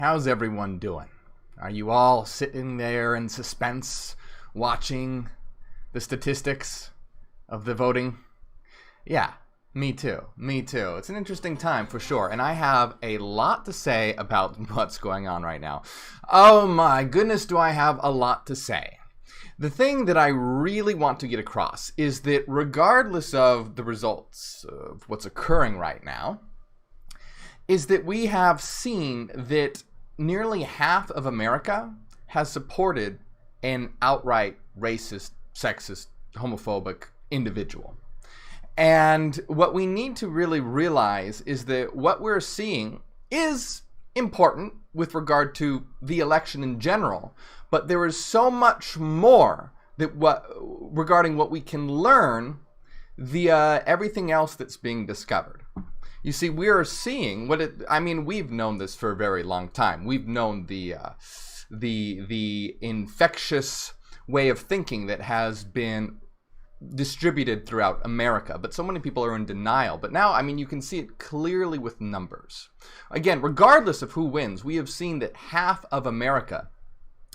How's everyone doing? Are you all sitting there in suspense, watching the statistics of the voting? Yeah, me too. Me too. It's an interesting time for sure, and I have a lot to say about what's going on right now. Oh my goodness, do I have a lot to say. The thing that I really want to get across is that regardless of the results of what's occurring right now, is that we have seen that nearly half of America has supported an outright racist, sexist, homophobic individual. And what we need to really realize is that what we're seeing is important with regard to the election in general, but there is so much more that regarding what we can learn via everything else that's being discovered. You see, we are seeing we've known this for a very long time. We've known the infectious way of thinking that has been distributed throughout America, but so many people are in denial. But now, you can see it clearly with numbers. Again, regardless of who wins, we have seen that half of America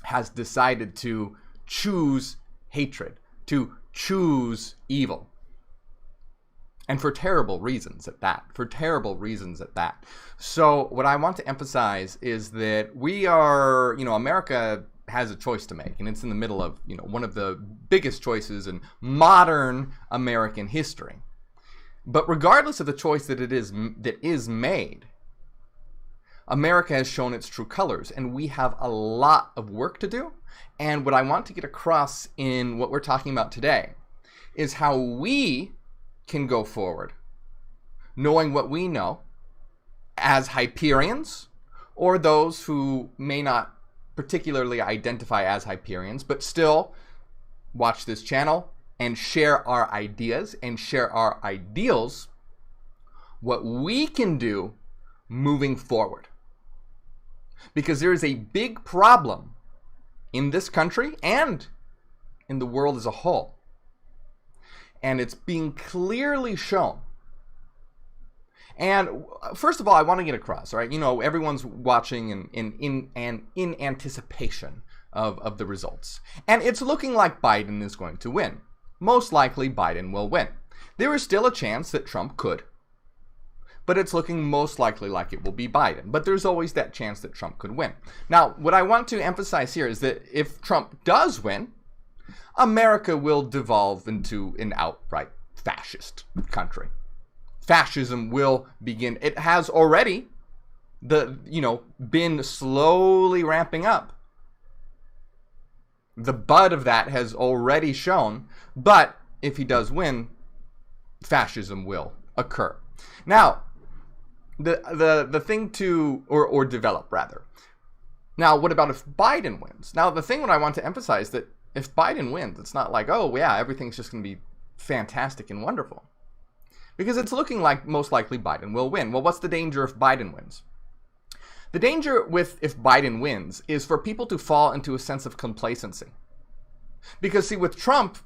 has decided to choose hatred, to choose evil. And for terrible reasons at that. So what I want to emphasize is that we are, America has a choice to make, and it's in the middle of, one of the biggest choices in modern American history. But regardless of the choice that is made, America has shown its true colors, and we have a lot of work to do. And what I want to get across in what we're talking about today is how we can go forward knowing what we know as Hyperions, or those who may not particularly identify as Hyperions, but still watch this channel and share our ideas and share our ideals, what we can do moving forward. Because there is a big problem in this country and in the world as a whole. And it's being clearly shown. And first of all, I want to get across, right? Everyone's watching in anticipation of the results. And it's looking like Biden is going to win. Most likely Biden will win. There is still a chance that Trump could. But it's looking most likely like it will be Biden. But there's always that chance that Trump could win. Now, what I want to emphasize here is that if Trump does win, America will devolve into an outright fascist country. Fascism will begin. It has already been slowly ramping up. The bud of that has already shown, but if he does win, fascism will occur. Now, the thing or develop rather. Now, what about if Biden wins? Now, the thing that I want to emphasize that if Biden wins, it's not like, oh yeah, everything's just going to be fantastic and wonderful. Because it's looking like most likely Biden will win. Well, what's the danger if Biden wins? The danger if Biden wins is for people to fall into a sense of complacency. Because see, with Trump,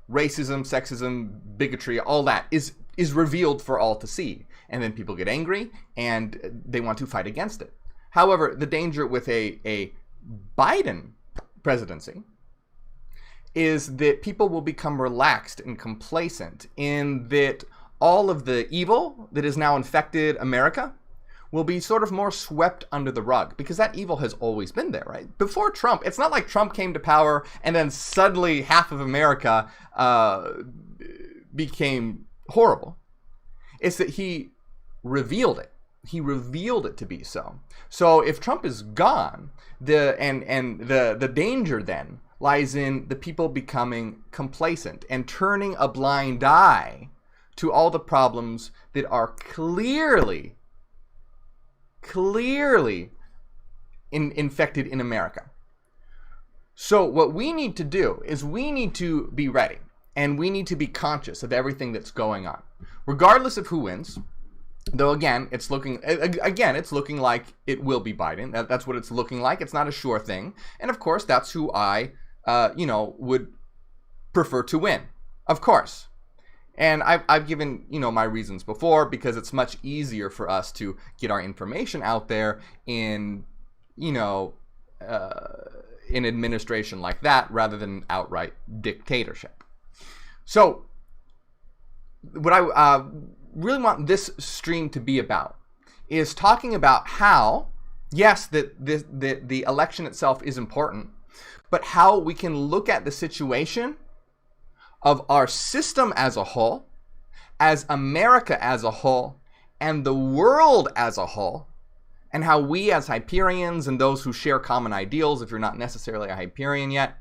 racism, sexism, bigotry, all that is revealed for all to see. And then people get angry and they want to fight against it. However, the danger with a Biden presidency is that people will become relaxed and complacent in that all of the evil that has now infected America will be sort of more swept under the rug, because that evil has always been there, right? Before Trump, it's not like Trump came to power and then suddenly half of America became horrible. It's that he revealed it. He revealed it to be so. So if Trump is gone, the danger then lies in the people becoming complacent and turning a blind eye to all the problems that are clearly infected in America. So what we need to do is we need to be ready, and we need to be conscious of everything that's going on, regardless of who wins. Though again, it's looking like it will be Biden. That's what it's looking like. It's not a sure thing, and of course, that's who I would prefer to win, of course. And I've given, my reasons before, because it's much easier for us to get our information out there in you know, an administration like that rather than outright dictatorship. So what I really want this stream to be about is talking about how, yes, the election itself is important, but how we can look at the situation of our system as a whole, as America as a whole, and the world as a whole, and how we as Hyperions and those who share common ideals, if you're not necessarily a Hyperion yet,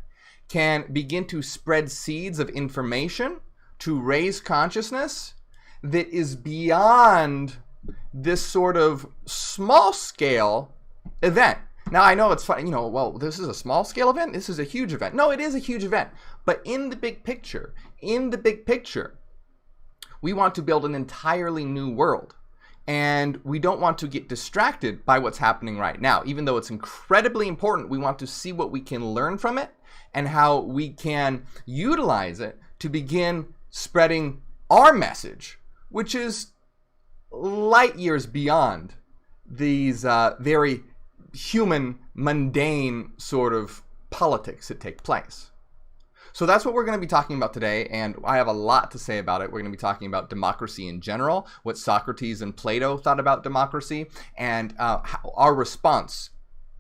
can begin to spread seeds of information to raise consciousness that is beyond this sort of small scale event. Now, I know it's funny, you know, well, this is a small scale event, this is a huge event. No, it is a huge event. But in the big picture, we want to build an entirely new world. And we don't want to get distracted by what's happening right now. Even though it's incredibly important, we want to see what we can learn from it and how we can utilize it to begin spreading our message, which is light years beyond these very human, mundane sort of politics that take place. So that's what we're going to be talking about today, and I have a lot to say about it. We're going to be talking about democracy in general, what Socrates and Plato thought about democracy, and our response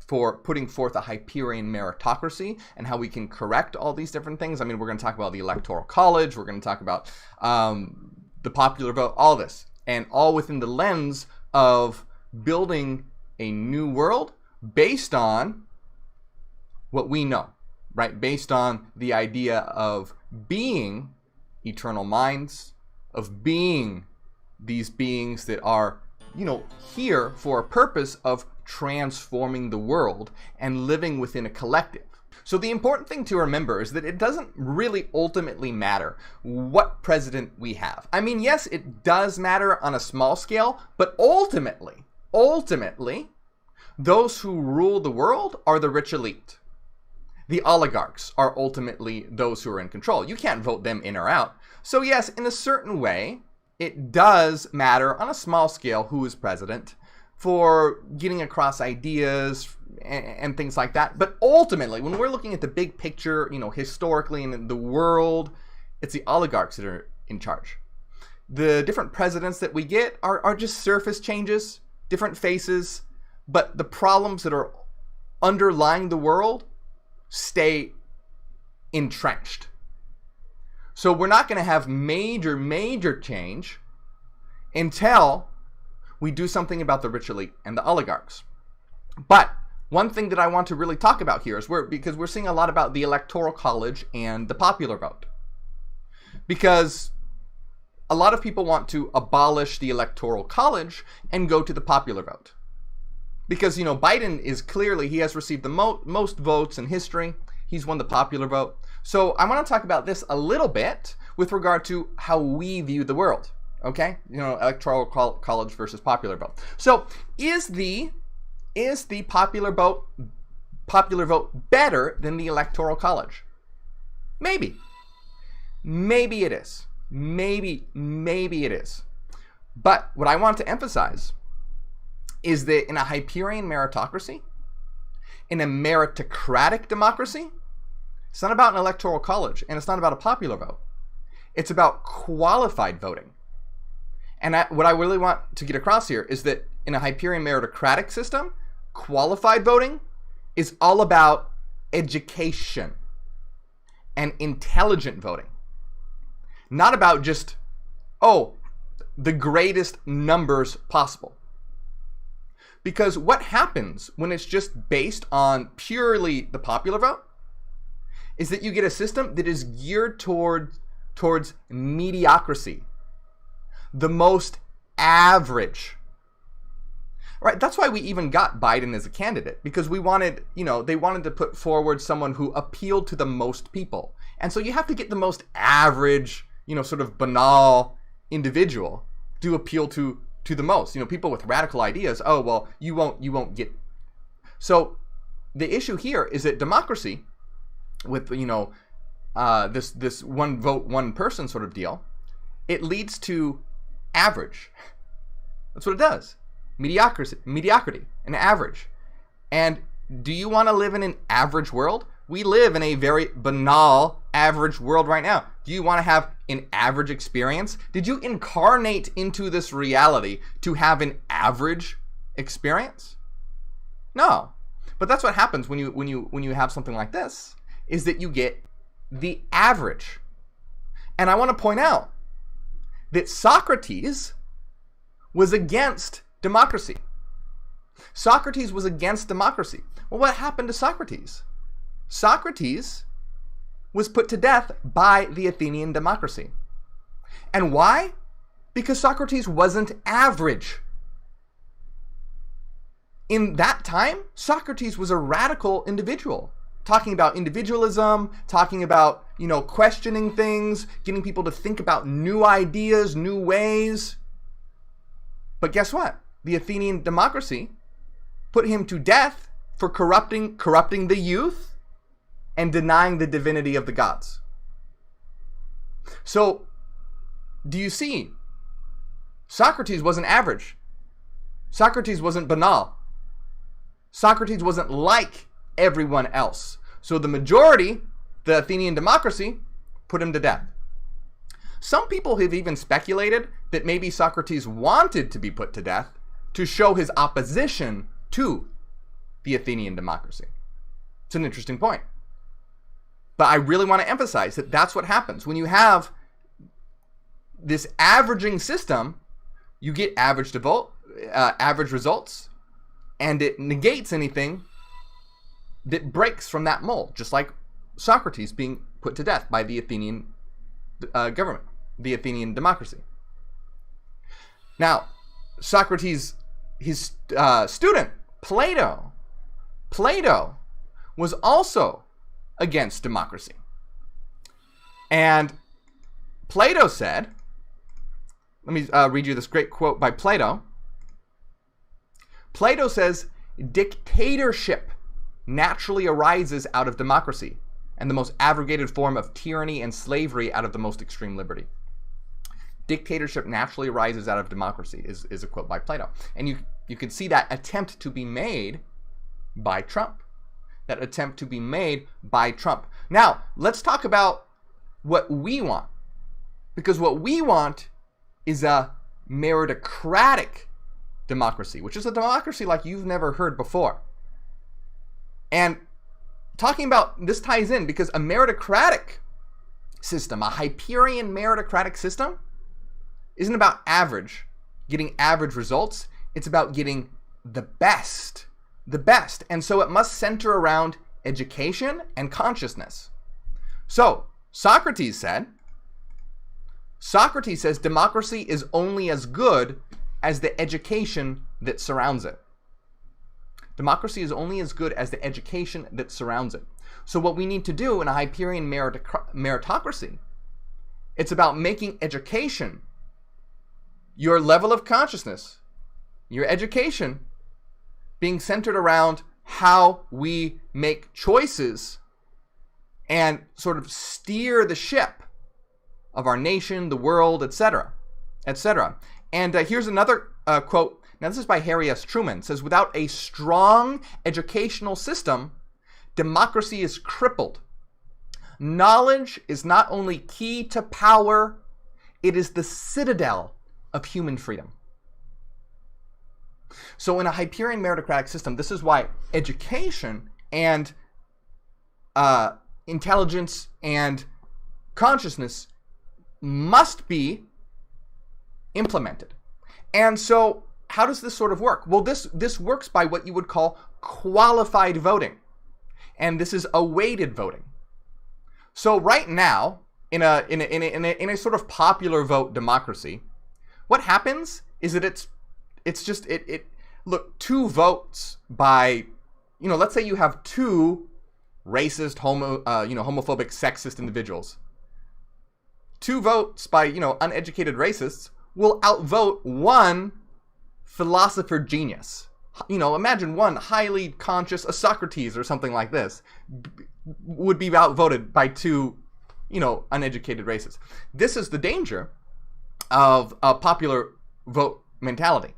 for putting forth a Hyperion meritocracy and how we can correct all these different things. I mean, we're going to talk about the Electoral College, we're going to talk about the popular vote, all this, and all within the lens of building a new world based on what we know. Right, based on the idea of being eternal minds, of being these beings that are, you know, here for a purpose of transforming the world and living within a collective. So the important thing to remember is that it doesn't really ultimately matter what president we have. I mean, yes, it does matter on a small scale, but ultimately, those who rule the world are the rich elite. The oligarchs are ultimately those who are in control. You can't vote them in or out. So yes, in a certain way, it does matter on a small scale who is president for getting across ideas and things like that. But ultimately, when we're looking at the big picture, you know, historically in the world, it's the oligarchs that are in charge. The different presidents that we get are just surface changes, different faces, but the problems that are underlying the world stay entrenched. So we're not going to have major change until we do something about the rich elite and the oligarchs. But one thing that I want to really talk about here is because we're seeing a lot about the Electoral College and the popular vote. Because a lot of people want to abolish the Electoral College and go to the popular vote. Because, you know, Biden is clearly, he has received the most votes in history. He's won the popular vote. So I want to talk about this a little bit with regard to how we view the world. Okay? You know, Electoral College versus popular vote. So is the popular vote better than the Electoral College? Maybe. Maybe it is. Maybe it is. But what I want to emphasize is that in a Hyperion meritocracy, in a meritocratic democracy, it's not about an electoral college and it's not about a popular vote. It's about qualified voting. And what I really want to get across here is that in a Hyperion meritocratic system, qualified voting is all about education and intelligent voting. Not about just, the greatest numbers possible. Because what happens when it's just based on purely the popular vote is that you get a system that is geared towards mediocrity, the most average. Right? That's why we even got Biden as a candidate, because we wanted, they wanted to put forward someone who appealed to the most people. And so you have to get the most average, sort of banal individual to appeal to the most. People with radical ideas, you won't get. So the issue here is that democracy with, this one vote, one person sort of deal, it leads to average. That's what it does. Mediocrity, and average. And do you want to live in an average world? We live in a very banal, average world right now. Do you want to have an average experience? Did you incarnate into this reality to have an average experience? No. But that's what happens when you have something like this, is that you get the average. And I want to point out that Socrates was against democracy. Socrates was against democracy. Well, what happened to Socrates? Socrates was put to death by the Athenian democracy. And why? Because Socrates wasn't average. In that time, Socrates was a radical individual, talking about individualism, talking about, questioning things, getting people to think about new ideas, new ways. But guess what? The Athenian democracy put him to death for corrupting the youth and denying the divinity of the gods. So, do you see? Socrates wasn't average. Socrates wasn't banal. Socrates wasn't like everyone else. So the majority, the Athenian democracy, put him to death. Some people have even speculated that maybe Socrates wanted to be put to death to show his opposition to the Athenian democracy. It's an interesting point. But I really want to emphasize that that's what happens. When you have this averaging system, you get average results, and it negates anything that breaks from that mold, just like Socrates being put to death by the Athenian government, the Athenian democracy. Now, Socrates, his student, Plato was also against democracy. And Plato said, let me read you this great quote by Plato. Plato says, dictatorship naturally arises out of democracy, and the most abrogated form of tyranny and slavery out of the most extreme liberty. Dictatorship naturally arises out of democracy is a quote by Plato. And you can see that attempt to be made by Trump. That attempt to be made by Trump. Now, let's talk about what we want. Because what we want is a meritocratic democracy, which is a democracy like you've never heard before. And talking about this ties in because a meritocratic system, a Hyperion meritocratic system, isn't about average, getting average results. It's about getting the best. And so it must center around education and consciousness. So Socrates says democracy is only as good as the education that surrounds it. Democracy is only as good as the education that surrounds it. So what we need to do in a Hyperion meritocracy, it's about making education, your level of consciousness, your education, being centered around how we make choices and sort of steer the ship of our nation, the world, etc., etc. And here's another quote. Now, this is by Harry S. Truman. It says, without a strong educational system, democracy is crippled. Knowledge is not only key to power, it is the citadel of human freedom. So in a Hyperion meritocratic system, this is why education and intelligence and consciousness must be implemented. And so how does this sort of work? Well, this works by what you would call qualified voting. And this is a weighted voting. So right now, in a sort of popular vote democracy, what happens is that look, 2 votes by, let's say you have 2 racist, homophobic, sexist individuals. 2 votes by, uneducated racists will outvote 1 philosopher genius. Imagine 1 highly conscious, a Socrates or something like this, would be outvoted by 2, uneducated racists. This is the danger of a popular vote mentality.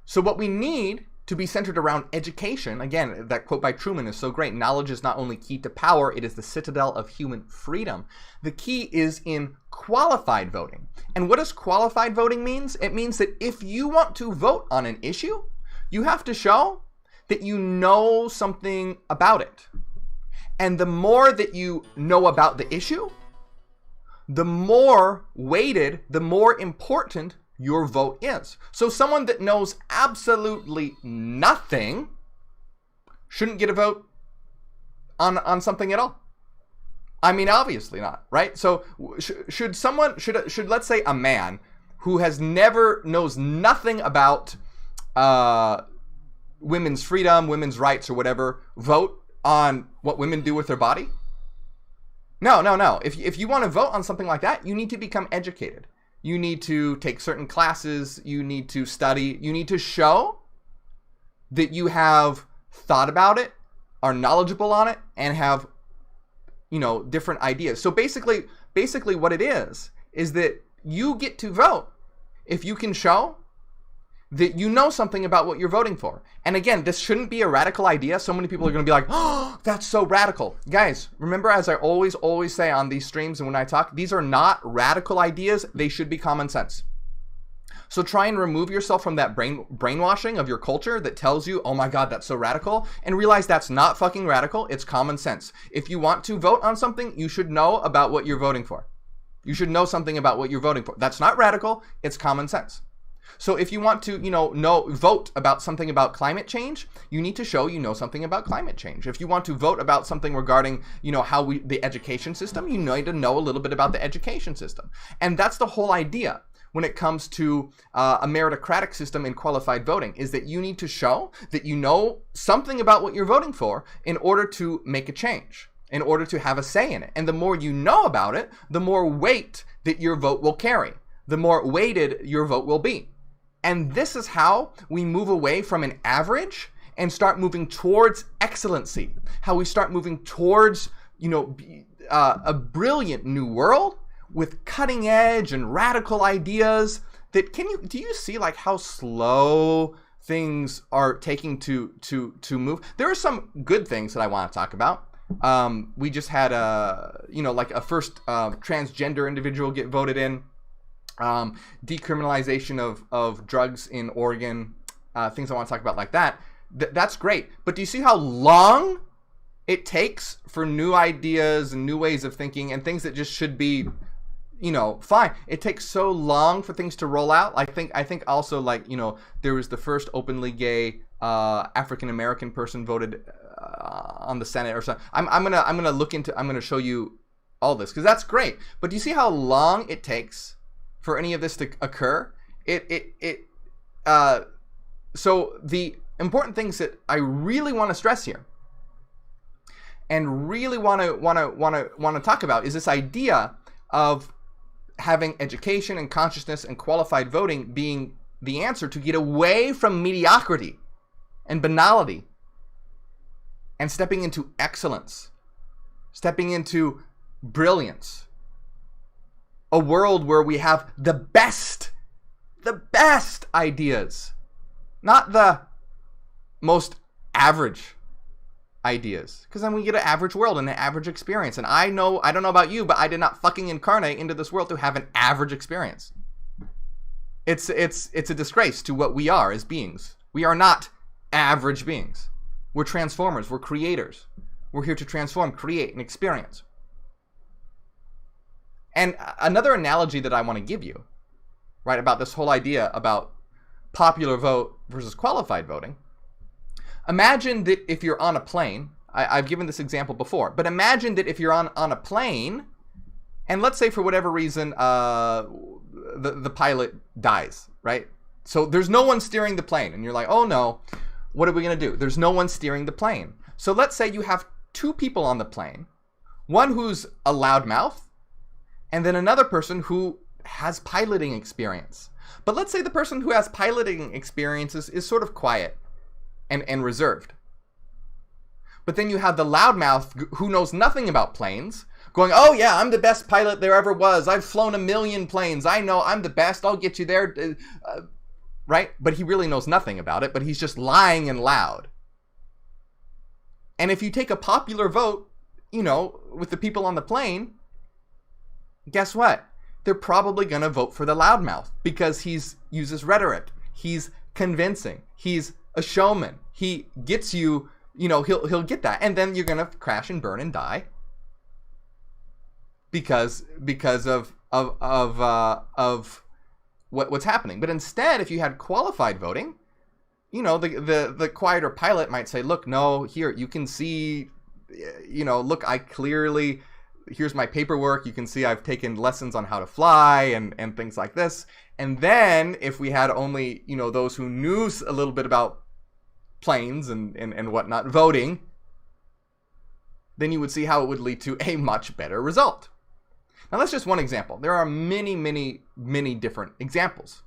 So what we need to be centered around education. Again, that quote by Truman is so great. Knowledge is not only key to power, it is the citadel of human freedom. The key is in qualified voting. And what does qualified voting means? It means that if you want to vote on an issue, you have to show that you know something about it. And the more that you know about the issue, the more weighted, the more important your vote is. So someone that knows absolutely nothing shouldn't get a vote on something at all. I mean, obviously not, right? So should let's say a man who knows nothing about women's freedom, women's rights, or whatever, vote on what women do with their body? No. If you want to vote on something like that, you need to become educated. You need to take certain classes. You need to study. You need to show that you have thought about it, are knowledgeable on it, and have, different ideas. So basically what it is that you get to vote if you can show that you know something about what you're voting for. And again, this shouldn't be a radical idea. So many people are going to be like, oh, that's so radical. Guys, remember, as I always say on these streams and when I talk, these are not radical ideas. They should be common sense. So try and remove yourself from that brainwashing of your culture that tells you, oh my God, that's so radical, and realize that's not fucking radical. It's common sense. If you want to vote on something, you should know about what you're voting for. You should know something about what you're voting for. That's not radical. It's common sense. So if you want to, vote about something about climate change, you need to show you know something about climate change. If you want to vote about something regarding, the education system, you need to know a little bit about the education system. And that's the whole idea when it comes to a meritocratic system in qualified voting, is that you need to show that you know something about what you're voting for in order to make a change, in order to have a say in it. And the more you know about it, the more weight that your vote will carry, the more weighted your vote will be. And this is how we move away from an average and start moving towards excellency. How we start moving towards, a brilliant new world with cutting edge and radical ideas that do you see like how slow things are taking to move? There are some good things that I want to talk about. We just had a first transgender individual get voted in. Decriminalization of drugs in Oregon, things I want to talk about like that. That's great. But do you see how long it takes for new ideas and new ways of thinking and things that just should be, fine? It takes so long for things to roll out. I think also there was the first openly gay African American person voted on the Senate or something. I'm gonna show you all this because that's great. But do you see how long it takes for any of this to occur? So the important things that I really want to stress here and really want to talk about is this idea of having education and consciousness and qualified voting being the answer to get away from mediocrity and banality and stepping into excellence, stepping into brilliance. A world where we have the best ideas, not the most average ideas. Because then we get an average world and an average experience. And I don't know about you, but I did not fucking incarnate into this world to have an average experience. It's a disgrace to what we are as beings. We are not average beings. We're transformers. We're creators. We're here to transform, create, and experience. And another analogy that I want to give you, right, about this whole idea about popular vote versus qualified voting. Imagine that if you're on a plane, I've given this example before, but imagine that if you're on a plane, and let's say for whatever reason, the pilot dies, right? So there's no one steering the plane, and you're like, oh no, what are we going to do? There's no one steering the plane. So let's say you have two people on the plane, one who's a loudmouth, and then another person who has piloting experience. But let's say the person who has piloting experiences is sort of quiet and reserved. But then you have the loudmouth who knows nothing about planes going, oh yeah, I'm the best pilot there ever was. I've flown 1 million planes. I know I'm the best. I'll get you there. right? But he really knows nothing about it, but he's just lying and loud. And if you take a popular vote, with the people on the plane, guess what? They're probably going to vote for the loudmouth because he uses rhetoric. He's convincing. He's a showman. He gets you, he'll get that. And then you're going to crash and burn and die because of what's happening. But instead, if you had qualified voting, the quieter pilot might say, look, no, here, you can see, look, here's my paperwork. You can see I've taken lessons on how to fly and things like this. And then if we had only, those who knew a little bit about planes and whatnot voting, then you would see how it would lead to a much better result. Now, that's just one example. There are many, many, many different examples.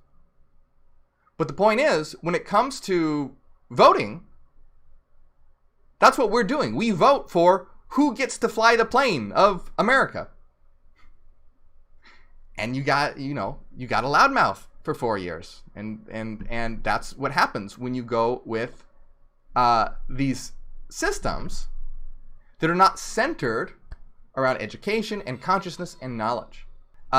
But the point is, when it comes to voting, that's what we're doing. We vote for who gets to fly the plane of America. And you got a loudmouth for 4 years. And that's what happens when you go with these systems that are not centered around education and consciousness and knowledge.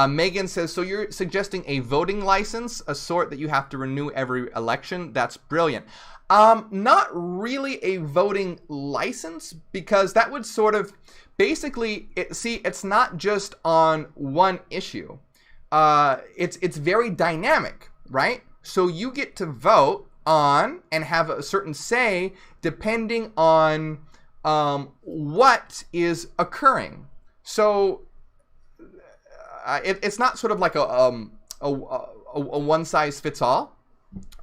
Megan says, so you're suggesting a voting license, a sort that you have to renew every election? That's brilliant. Not really a voting license, because that would sort of basically, it's not just on one issue. It's very dynamic, right? So you get to vote on and have a certain say depending on what is occurring. So it's not sort of like a one size fits all.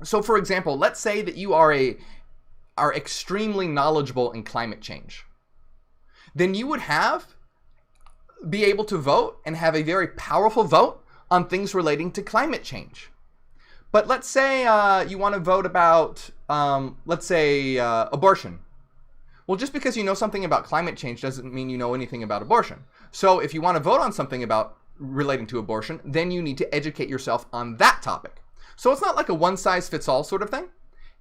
So, for example, let's say that you are extremely knowledgeable in climate change. Then you would be able to vote and have a very powerful vote on things relating to climate change. But let's say you want to vote about, abortion. Well, just because you know something about climate change doesn't mean you know anything about abortion. So if you want to vote on something about relating to abortion, then you need to educate yourself on that topic. So it's not like a one-size-fits-all sort of thing.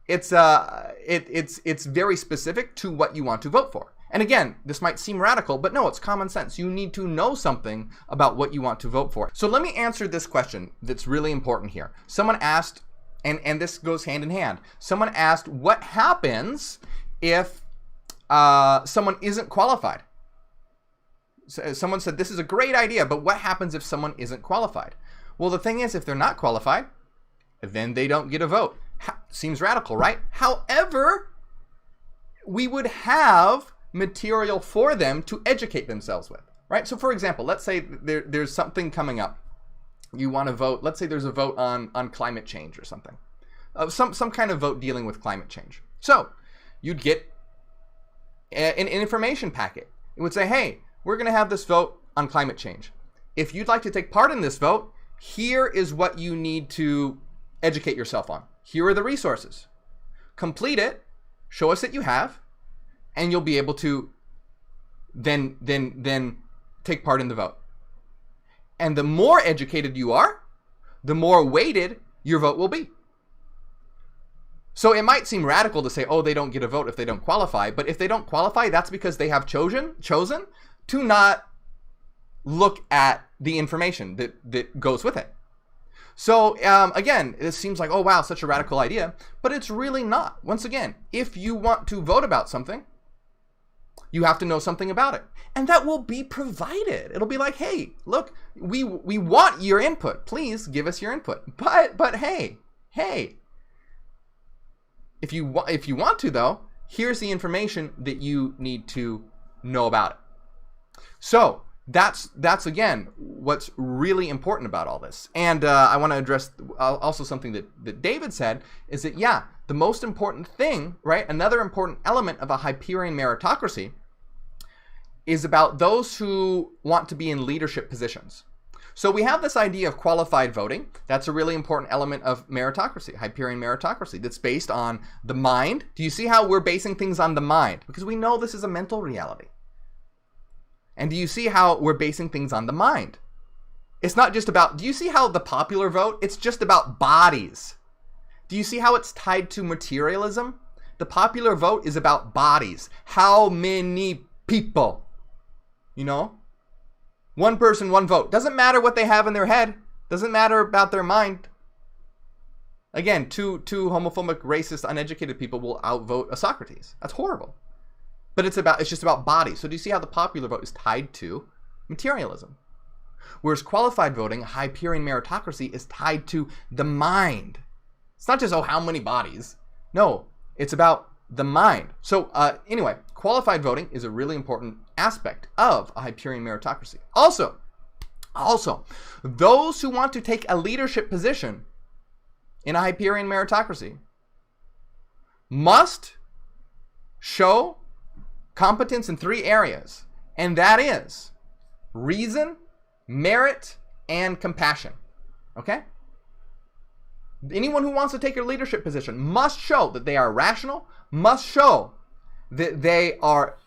It's very specific to what you want to vote for. And again, this might seem radical, but no, it's common sense. You need to know something about what you want to vote for. So let me answer this question that's really important here. Someone asked, and this goes hand in hand. Someone asked, what happens if someone isn't qualified? Someone said, this is a great idea, but what happens if someone isn't qualified? Well, the thing is, if they're not qualified, then they don't get a vote. Seems radical, right? However, we would have material for them to educate themselves with, right? So for example, let's say there's something coming up. You want to vote. Let's say there's a vote on climate change or something. Some kind of vote dealing with climate change. So you'd get an information packet. It would say, hey, we're going to have this vote on climate change. If you'd like to take part in this vote, here is what you need to educate yourself on. Here are the resources. Complete it, show us that you have, and you'll be able to then take part in the vote. And the more educated you are, the more weighted your vote will be. So it might seem radical to say, oh, they don't get a vote if they don't qualify. But if they don't qualify, that's because they have chosen to not look at the information that goes with it. So again, this seems like, oh, wow, such a radical idea. But it's really not. Once again, if you want to vote about something, you have to know something about it. And that will be provided. It'll be like, hey, look, we want your input. Please give us your input. But hey, if you want to, though, here's the information that you need to know about it. So that's again what's really important about all this. And I want to address also something that David said, is that, yeah, the most important thing, right, another important element of a Hyperion meritocracy is about those who want to be in leadership positions. So we have this idea of qualified voting. That's a really important element of meritocracy, Hyperion meritocracy, that's based on the mind. Do you see how we're basing things on the mind? Because we know this is a mental reality. And do you see how we're basing things on the mind? It's not just about, do you see how the popular vote, it's just about bodies. Do you see how it's tied to materialism? The popular vote is about bodies. How many people? You know? One person, one vote. Doesn't matter what they have in their head. Doesn't matter about their mind. Again, two homophobic, racist, uneducated people will outvote a Socrates. That's horrible. But it's just about bodies. So do you see how the popular vote is tied to materialism? Whereas qualified voting, Hyperion meritocracy, is tied to the mind. It's not just, oh, how many bodies? No, it's about the mind. So anyway, qualified voting is a really important aspect of a Hyperion meritocracy. Also, those who want to take a leadership position in a Hyperion meritocracy must show competence in 3 areas, and that is reason, merit, and compassion. Okay? Anyone who wants to take a leadership position must show that they are rational, must show that they are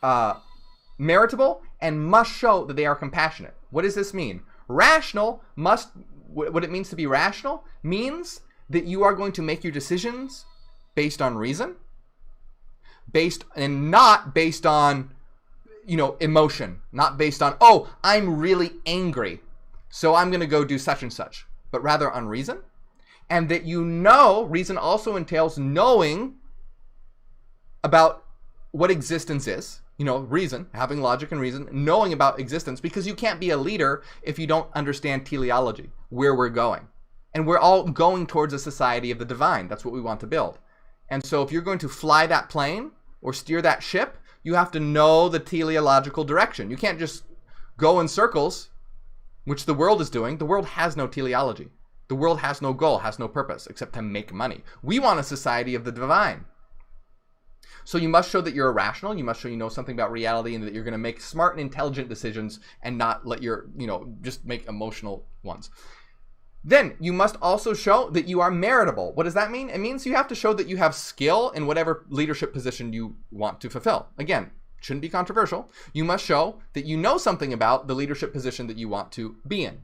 meritable, and must show that they are compassionate. What does this mean? Rational must, what it means to be rational means that you are going to make your decisions based on reason, and not based on, emotion, not based on, oh, I'm really angry, so I'm going to go do such and such, but rather on reason. And that reason also entails knowing about what existence is, reason, having logic and reason, knowing about existence, because you can't be a leader if you don't understand teleology, where we're going. And we're all going towards a society of the divine. That's what we want to build. And so if you're going to fly that plane or steer that ship, you have to know the teleological direction. You can't just go in circles, which the world is doing. The world has no teleology. The world has no goal, has no purpose, except to make money. We want a society of the divine. So you must show that you're rational. You must show you know something about reality, and that you're going to make smart and intelligent decisions and not let your, just make emotional ones. Then you must also show that you are meritable. What does that mean? It means you have to show that you have skill in whatever leadership position you want to fulfill. Again, shouldn't be controversial. You must show that you know something about the leadership position that you want to be in.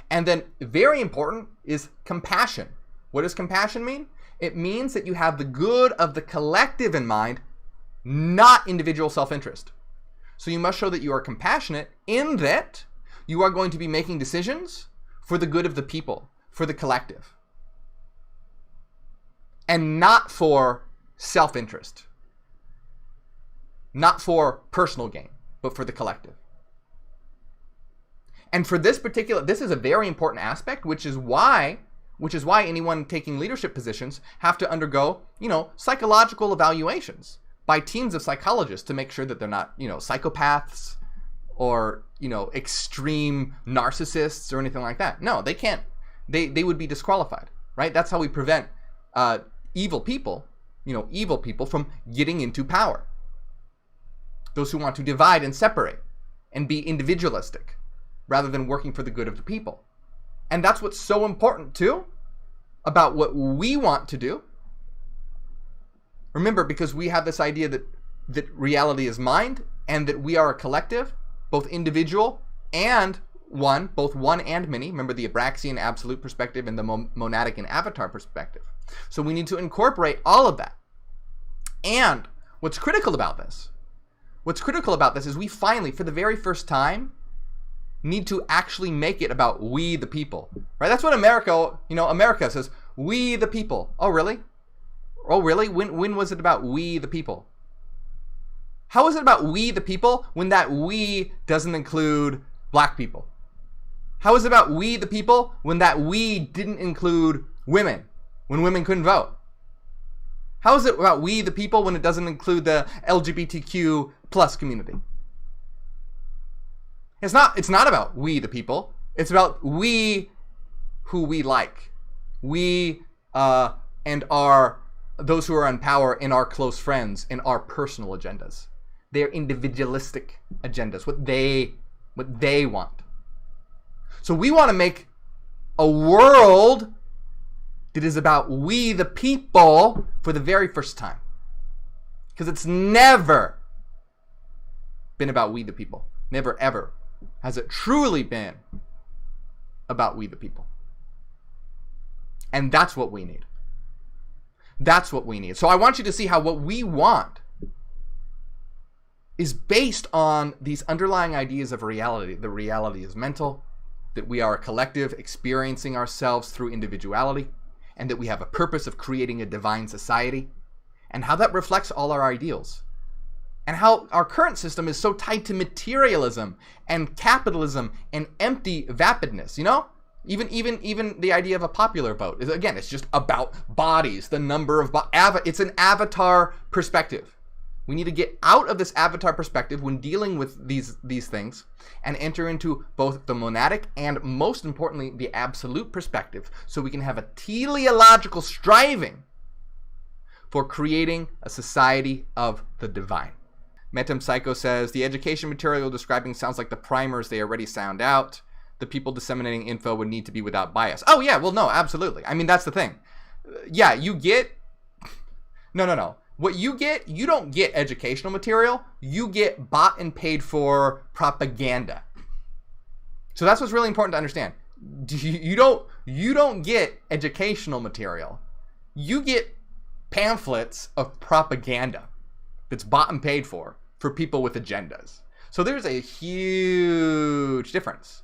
And then very important is compassion. What does compassion mean? It means that you have the good of the collective in mind, not individual self-interest. So you must show that you are compassionate in that you are going to be making decisions for the good of the people, for the collective, and not for self-interest, not for personal gain, but for the collective. And for this is a very important aspect, which is why anyone taking leadership positions have to undergo, psychological evaluations by teams of psychologists to make sure that they're not, psychopaths or, extreme narcissists or anything like that. No, they can't. They would be disqualified, right? That's how we prevent evil people from getting into power. Those who want to divide and separate and be individualistic rather than working for the good of the people. And that's what's so important too about what we want to do. Remember, because we have this idea that reality is mind and that we are a collective, both individual and one, both one and many. Remember the Abraxian absolute perspective and the monadic and avatar perspective. So we need to incorporate all of that. And what's critical about this is we finally, for the very first time, need to actually make it about we the people, right? That's what America says, we the people. Oh, really? Oh, really? When was it about we the people? How is it about we the people when that we doesn't include black people? How is it about we the people when that we didn't include women, when women couldn't vote? How is it about we the people when it doesn't include the LGBTQ plus community? It's not about we the people. It's about we who we like. We and those who are in power and our close friends and our personal agendas. Their individualistic agendas, what they want. So we want to make a world that is about we the people for the very first time. Because it's never been about we the people. Never ever has it truly been about we the people. And that's what we need. That's what we need. So I want you to see how what we want is based on these underlying ideas of reality. The reality is mental, that we are a collective experiencing ourselves through individuality, and that we have a purpose of creating a divine society, and how that reflects all our ideals. And how our current system is so tied to materialism and capitalism and empty vapidness, you know? Even the idea of a popular vote is, again, it's just about bodies, the number of it's an avatar perspective. We need to get out of this avatar perspective when dealing with these things and enter into both the monadic and, most importantly, the absolute perspective, so we can have a teleological striving for creating a society of the divine. Metempsycho says, the education material describing sounds like the primers they already sound out. The people disseminating info would need to be without bias. Oh, yeah, well, no, absolutely. I mean, that's the thing. Yeah, you get... No. What you get, you don't get educational material. You get bought and paid for propaganda. So that's what's really important to understand. You don't get educational material. You get pamphlets of propaganda that's bought and paid for people with agendas. So there's a huge difference.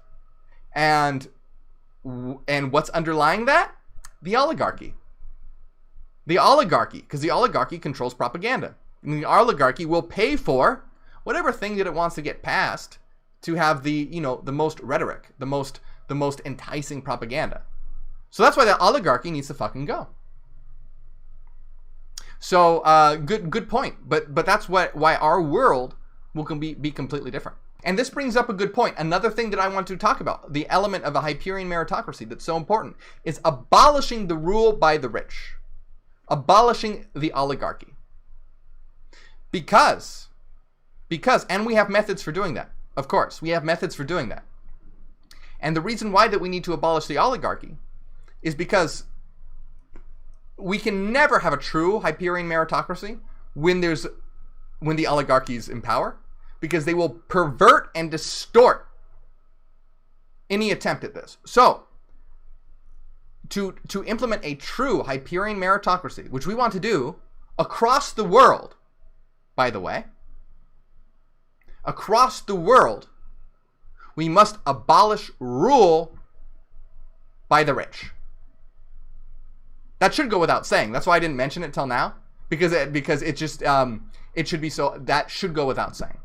And what's underlying that? The oligarchy. The oligarchy, because the oligarchy controls propaganda. And the oligarchy will pay for whatever thing that it wants to get passed to have the most rhetoric, the most enticing propaganda. So that's why the oligarchy needs to fucking go. So good point. But that's why our world will be completely different. And this brings up a good point. Another thing that I want to talk about, the element of a Hyperion meritocracy that's so important, is abolishing the rule by the rich. Abolishing the oligarchy. Because, and we have methods for doing that. Of course, we have methods for doing that. And the reason why that we need to abolish the oligarchy is because we can never have a true Hyperion meritocracy when the oligarchy is in power, because they will pervert and distort any attempt at this. So, to implement a true Hyperion meritocracy, which we want to do across the world, by the way, across the world, we must abolish rule by the rich. That should go without saying. That's why I didn't mention it till now, because it just it should be so. That should go without saying.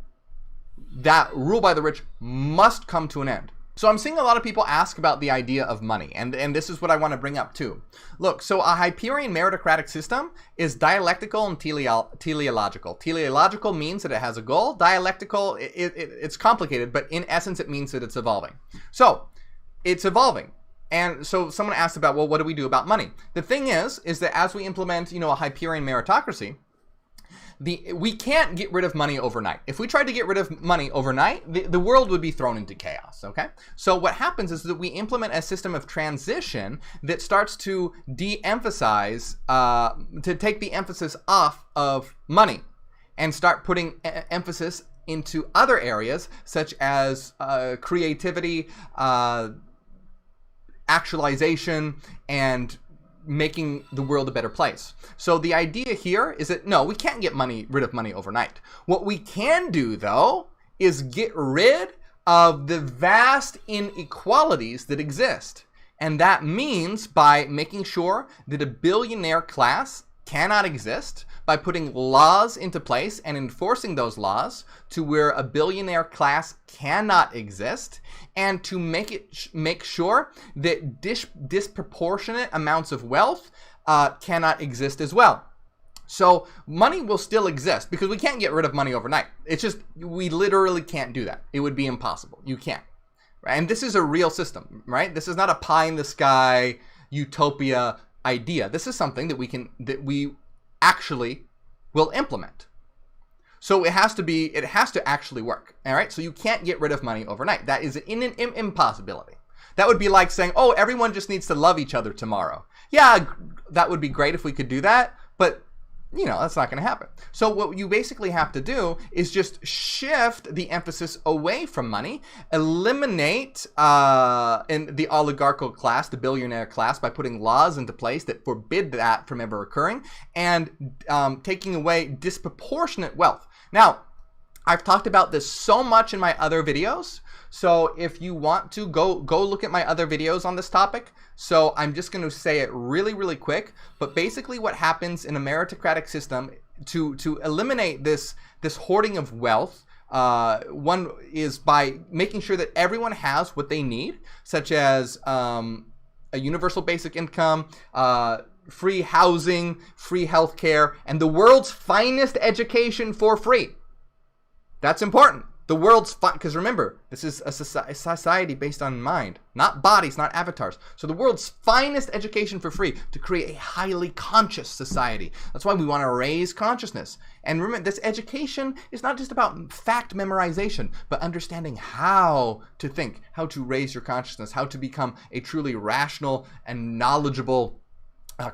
That rule by the rich must come to an end. So I'm seeing a lot of people ask about the idea of money, and this is what I want to bring up too. Look, so a Hyperion meritocratic system is dialectical and teleological. Teleological means that it has a goal. Dialectical, it's complicated, but in essence it means that it's evolving. So it's evolving. And so someone asked about, well, what do we do about money? The thing is that as we implement, a Hyperion meritocracy, we can't get rid of money overnight. If we tried to get rid of money overnight, the world would be thrown into chaos, okay? So what happens is that we implement a system of transition that starts to de-emphasize, to take the emphasis off of money and start putting emphasis into other areas such as creativity, actualization, and making the world a better place. So the idea here is that, no, we can't get rid of money overnight. What we can do, though, is get rid of the vast inequalities that exist. And that means by making sure that a billionaire class cannot exist, by putting laws into place and enforcing those laws to where a billionaire class cannot exist, and to make sure that disproportionate amounts of wealth cannot exist as well. So money will still exist because we can't get rid of money overnight. It's just, we literally can't do that. It would be impossible. You can't. Right? And this is a real system, right? This is not a pie in the sky utopia idea. This is something that we actually will implement. So it has to actually work. All right. So you can't get rid of money overnight. That is an impossibility. That would be like saying, oh, everyone just needs to love each other tomorrow. Yeah, that would be great if we could do that, but That's not going to happen. So what you basically have to do is just shift the emphasis away from money, eliminate in the oligarchical class, the billionaire class, by putting laws into place that forbid that from ever occurring, and taking away disproportionate wealth. Now, I've talked about this so much in my other videos. So if you want to go look at my other videos on this topic. So I'm just going to say it really, really quick. But basically what happens in a meritocratic system to eliminate this hoarding of wealth, one is by making sure that everyone has what they need, such as a universal basic income, free housing, free healthcare, and the world's finest education for free. That's important. The world's because remember, this is a society based on mind, not bodies, not avatars. So the world's finest education for free to create a highly conscious society. That's why we want to raise consciousness. And remember, this education is not just about fact memorization, but understanding how to think, how to raise your consciousness, how to become a truly rational and knowledgeable,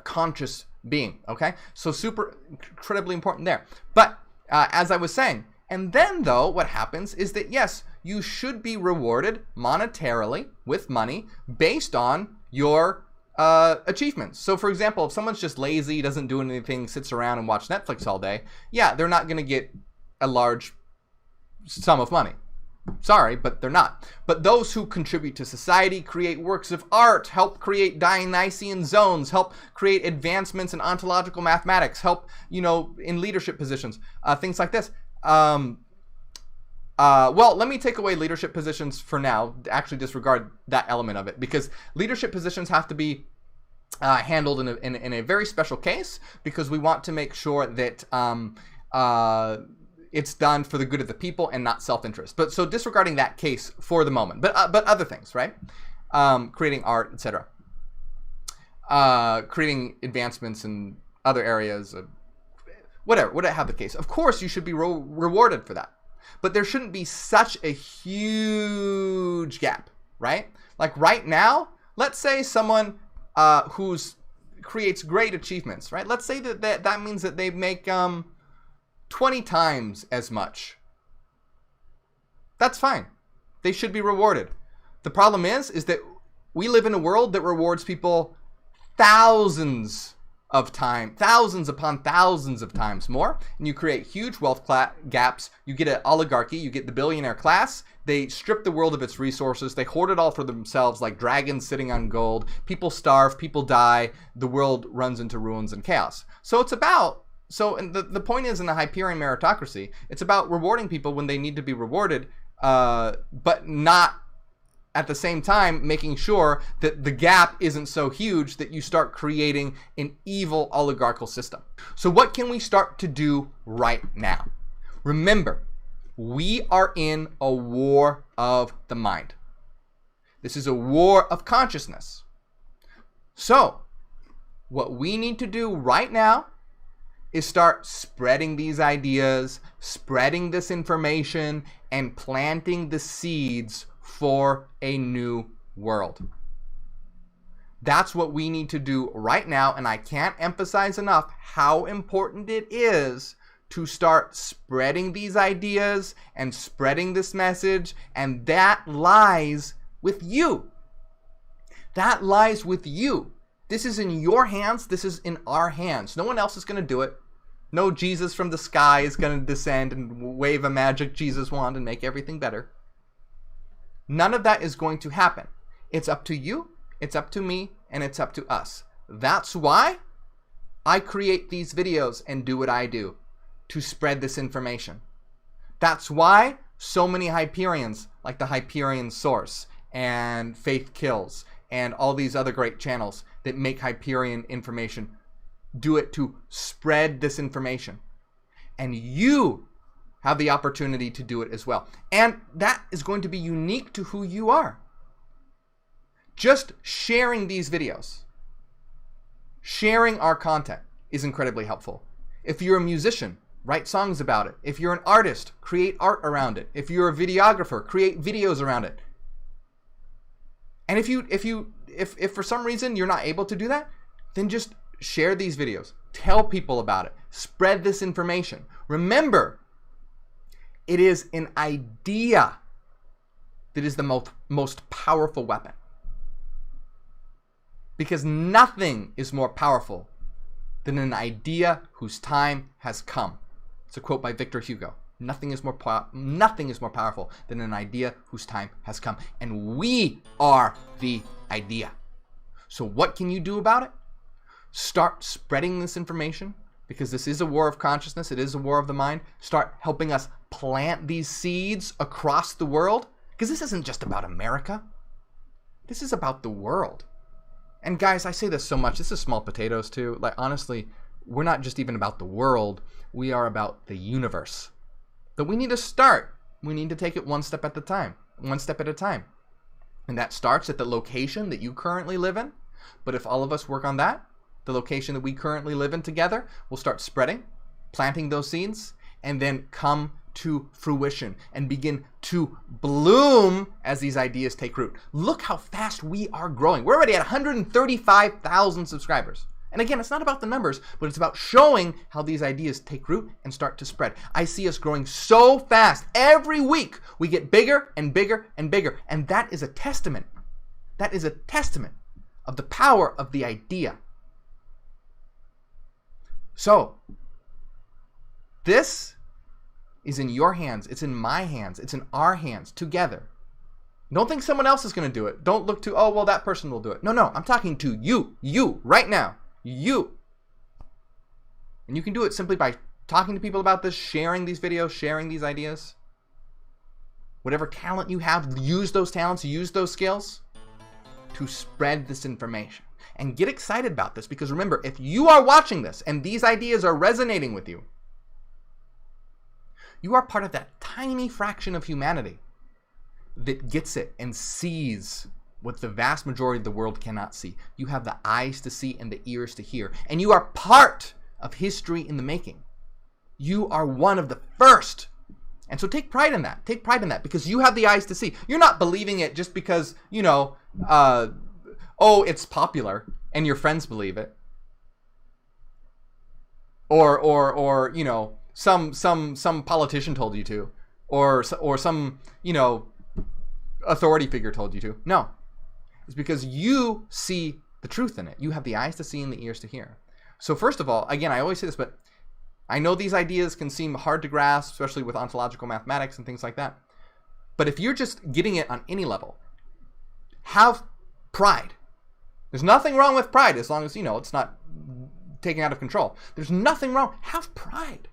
conscious being. Okay, so super incredibly important there. But as I was saying. And then, though, what happens is that, yes, you should be rewarded monetarily with money based on your achievements. So, for example, if someone's just lazy, doesn't do anything, sits around and watch Netflix all day, yeah, they're not going to get a large sum of money. Sorry, but they're not. But those who contribute to society, create works of art, help create Dionysian zones, help create advancements in ontological mathematics, help, in leadership positions, things like this. Well, let me take away leadership positions for now, actually disregard that element of it, because leadership positions have to be handled in a very special case, because we want to make sure that it's done for the good of the people and not self-interest. But so disregarding that case for the moment, but other things, right? Creating art, etc. Creating advancements in other areas of whatever have the case. Of course, you should be rewarded for that. But there shouldn't be such a huge gap, right? Like right now, let's say someone who creates great achievements, right? Let's say that means that they make 20 times as much. That's fine. They should be rewarded. The problem is that we live in a world that rewards people thousands upon thousands of times more, and you create huge wealth gaps. You get an oligarchy, you get the billionaire class. They strip the world of its resources. They hoard it all for themselves like dragons sitting on gold. People starve, people die, the world runs into ruins and chaos. So and the point is, in the Hyperion meritocracy, it's about rewarding people when they need to be rewarded, but not at the same time making sure that the gap isn't so huge that you start creating an evil oligarchical system. So what can we start to do right now? Remember, we are in a war of the mind. This is a war of consciousness. So what we need to do right now is start spreading these ideas, spreading this information, and planting the seeds for a new world. That's what we need to do right now, and I can't emphasize enough how important it is to start spreading these ideas and spreading this message, and that lies with you. That lies with you. This is in your hands. This is in our hands. No one else is going to do it. No Jesus from the sky is going to descend and wave a magic Jesus wand and make everything better. None of that is going to happen. It's up to you, it's up to me, and it's up to us. That's why I create these videos and do what I do, to spread this information. That's why so many Hyperions, like the Hyperion Source and Faith Kills and all these other great channels that make Hyperion information, do it to spread this information. And you have the opportunity to do it as well. And that is going to be unique to who you are. Just sharing these videos, sharing our content is incredibly helpful. If you're a musician, write songs about it. If you're an artist, create art around it. If you're a videographer, create videos around it. And if for some reason you're not able to do that, then just share these videos. Tell people about it. Spread this information. Remember, it is an idea that is the most powerful weapon. Because nothing is more powerful than an idea whose time has come. It's a quote by Victor Hugo. Nothing is more powerful than an idea whose time has come. And we are the idea. So what can you do about it? Start spreading this information, because this is a war of consciousness. It is a war of the mind. Start helping us plant these seeds across the world, because this isn't just about America. This is about the world. And guys, I say this so much. This is small potatoes too. Like, honestly, we're not just even about the world. We are about the universe. But we need to start. We need to take it one step at a time. One step at a time. And that starts at the location that you currently live in. But if all of us work on that, the location that we currently live in together, we'll start spreading, planting those seeds, and then come to fruition and begin to bloom as these ideas take root. Look how fast we are growing. We're already at 135,000 subscribers. And again, it's not about the numbers, but it's about showing how these ideas take root and start to spread. I see us growing so fast. Every week, we get bigger and bigger and bigger. And that is a testament. That is a testament of the power of the idea. So, this is in your hands. It's in my hands. It's in our hands together. Don't think someone else is going to do it. Don't look to, oh, well, that person will do it. No, I'm talking to you right now. You. And you can do it simply by talking to people about this, sharing these videos, sharing these ideas. Whatever talent you have, use those talents, use those skills to spread this information. And get excited about this, because remember, if you are watching this and these ideas are resonating with you, you are part of that tiny fraction of humanity that gets it and sees what the vast majority of the world cannot see. You have the eyes to see and the ears to hear. And you are part of history in the making. You are one of the first. And so take pride in that. Take pride in that, because you have the eyes to see. You're not believing it just because, oh, it's popular and your friends believe it. Or some politician told you to, or some, authority figure told you to. No. It's because you see the truth in it. You have the eyes to see and the ears to hear. So first of all, again, I always say this, but I know these ideas can seem hard to grasp, especially with ontological mathematics and things like that. But if you're just getting it on any level, have pride. There's nothing wrong with pride as long as, it's not taken out of control. There's nothing wrong. Have pride.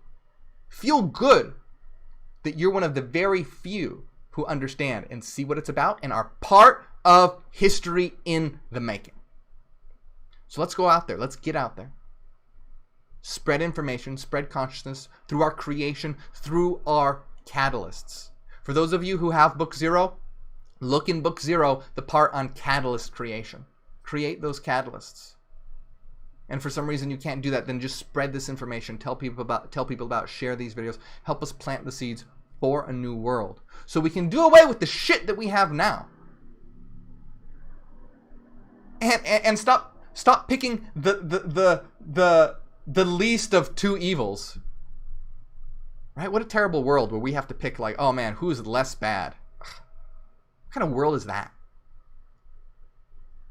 Feel good that you're one of the very few who understand and see what it's about and are part of history in the making. So let's go out there. Let's get out there. Spread information, spread consciousness through our creation, through our catalysts. For those of you who have Book 0, look in Book 0, the part on catalyst creation. Create those catalysts. And for some reason you can't do that, then just spread this information. Tell people about, share these videos. Help us plant the seeds for a new world, so we can do away with the shit that we have now. And stop picking the least of two evils. Right? What a terrible world where we have to pick, like, oh man, who's less bad? Ugh. What kind of world is that?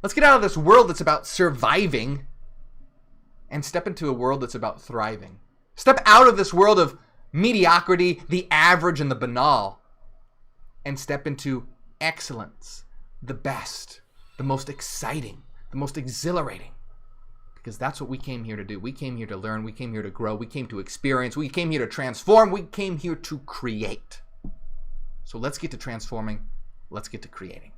Let's get out of this world that's about surviving and step into a world that's about thriving. Step out of this world of mediocrity, the average, and the banal, and step into excellence, the best, the most exciting, the most exhilarating. Because that's what we came here to do. We came here to learn. We came here to grow. We came to experience. We came here to transform. We came here to create. So let's get to transforming. Let's get to creating.